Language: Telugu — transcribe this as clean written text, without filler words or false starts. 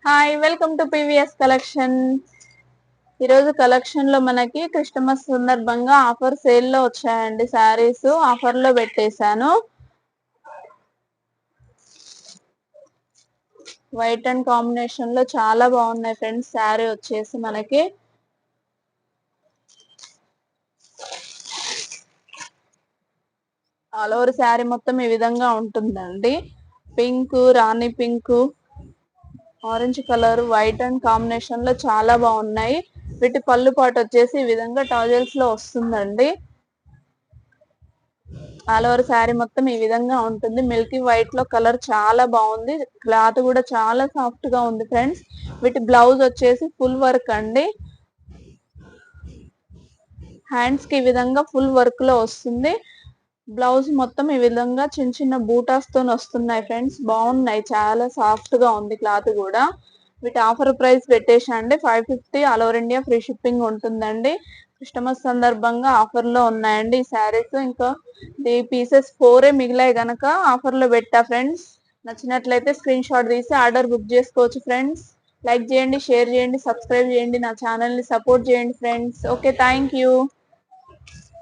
Hi welcome to PVS collection. ఈరోజు కలెక్షన్ లో మనకి క్రిస్టమస్ సందర్భంగా ఆఫర్ సేల్ లో వచ్చాయండి. శారీస్ ఆఫర్ లో పెట్టేశాను. వైట్ అండ్ కాంబినేషన్ లో చాలా బాగున్నాయి ఫ్రెండ్స్. శారీ వచ్చేసి మనకి ఆల్ ఓవర్ శారీ మొత్తం ఈ విధంగా ఉంటుందండి. Pink, Rani pink, orange colour, white and combination లో చాలా బాగున్నాయి. వీటి పళ్ళు పాటు వచ్చేసి ఈ విధంగా టాజల్స్ లో వస్తుందండి. ఆల్ ఓవర్ శారీ మొత్తం ఈ విధంగా ఉంటుంది. మిల్కీ వైట్ లో కలర్ చాలా బాగుంది. క్లాత్ కూడా చాలా సాఫ్ట్ గా ఉంది ఫ్రెండ్స్. వీటి బ్లౌజ్ వచ్చేసి ఫుల్ వర్క్ అండి. హ్యాండ్స్ కి ఈ విధంగా ఫుల్ వర్క్ లో వస్తుంది. బ్లౌజ్ మొత్తం ఈ విధంగా చిన్న చిన్న బూటాస్ తో వస్తున్నాయి ఫ్రెండ్స్. బాగున్నాయి, చాలా సాఫ్ట్ గా ఉంది క్లాత్ కూడా. వీటి ఆఫర్ ప్రైస్ పెట్టేసండి 550. All over India free shipping ఉంటుందండి. క్రిస్టమస్ సందర్భంగా ఆఫర్ లో ఉన్నాయండి ఈ శారీస్. ఇంకా ఈ పీసెస్ 4 మిగిలాయి గనక ఆఫర్ లో పెట్టా ఫ్రెండ్స్. నచ్చినట్లయితే స్క్రీన్ షాట్ తీసి ఆర్డర్ బుక్ చేసుకోవచ్చు ఫ్రెండ్స్. లైక్ చేయండి, షేర్ చేయండి, సబ్స్క్రైబ్ చేయండి, నా ఛానల్ ని సపోర్ట్ చేయండి ఫ్రెండ్స్. Okay, thank you.